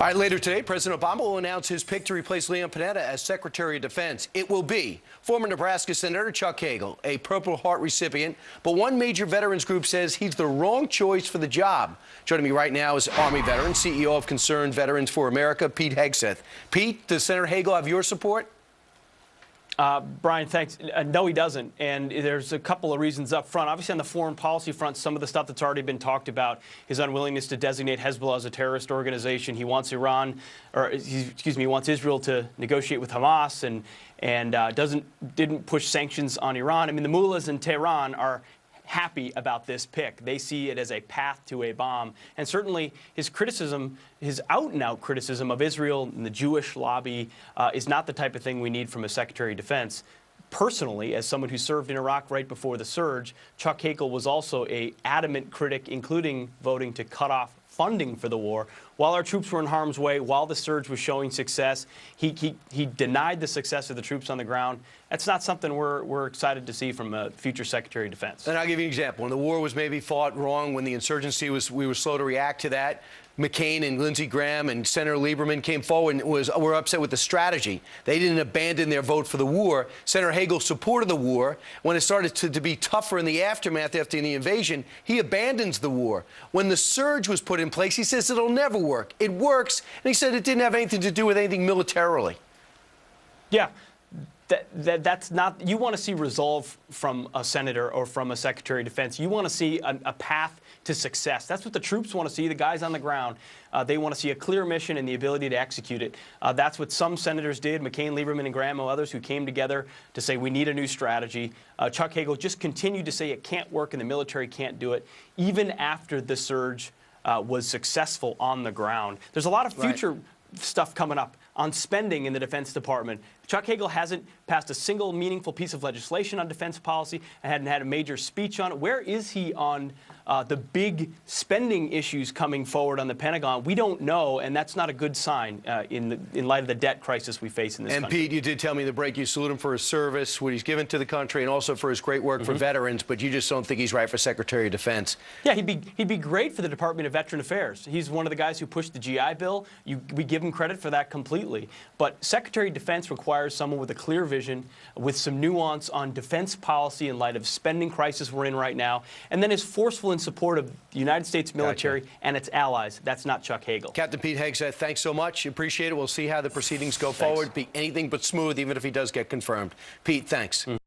All right, later today, President Obama will announce his pick to replace Leon Panetta as Secretary of Defense. It will be former Nebraska Senator Chuck Hagel, a Purple Heart recipient, but one major veterans group says he's the wrong choice for the job. Joining me right now is Army veteran, CEO of Concerned Veterans for America, Pete Hegseth. Pete, does Senator Hagel have your support? Brian, thanks. No, he doesn't. And there's a couple of reasons up front. Obviously, on the foreign policy front, some of the stuff that's already been talked about, his unwillingness to designate Hezbollah as a terrorist organization. He wants he wants Israel to negotiate with Hamas and didn't push sanctions on Iran. I mean, the mullahs in Tehran are happy about this pick. They see it as a path to a bomb. And certainly his criticism, his out-and-out criticism of Israel and the Jewish lobby is not the type of thing we need from a Secretary of Defense. Personally, as someone who served in Iraq right before the surge, Chuck Hagel was also an adamant critic, including voting to cut off funding for the war. While our troops were in harm's way, while the surge was showing success, he denied the success of the troops on the ground. That's not something we're excited to see from a future Secretary of Defense. And I'll give you an example. When the war was maybe fought wrong, when the insurgency we were slow to react to that, McCain and Lindsey Graham and Senator Lieberman came forward and were upset with the strategy. They didn't abandon their vote for the war. Senator Hagel supported the war. When it started to be tougher in the aftermath after the invasion, he abandons the war. When the surge was put in place, he says it'll never work. It works, and he said it didn't have anything to do with anything militarily. Yeah. That's not, you want to see resolve from a senator or from a Secretary of Defense. You want to see a path to success. That's what the troops want to see, the guys on the ground. They want to see a clear mission and the ability to execute it. That's what some senators did, McCain, Lieberman, and Graham, and others who came together to say we need a new strategy. Chuck Hagel just continued to say it can't work and the military can't do it, even after the surge was successful on the ground. There's a lot of future stuff coming up on spending in the Defense Department. Chuck Hagel hasn't passed a single meaningful piece of legislation on defense policy and hadn't had a major speech on it. Where is he on the big spending issues coming forward on the Pentagon? We don't know, and that's not a good sign in light of the debt crisis we face in this country. And Pete, you did tell me in the break you salute him for his service, what he's given to the country, and also for his great work for veterans, but you just don't think he's right for Secretary of Defense. Yeah, he'd be great for the Department of Veteran Affairs. He's one of the guys who pushed the GI Bill. We give him credit for that completely. But Secretary of Defense requires someone with a clear vision, with some nuance on defense policy in light of spending crisis we're in right now, and then is forceful in support of the United States military and its allies. That's not Chuck Hagel. Captain Pete Hegseth, thanks so much. Appreciate it. We'll see how the proceedings go forward. Be anything but smooth, even if he does get confirmed. Pete, thanks.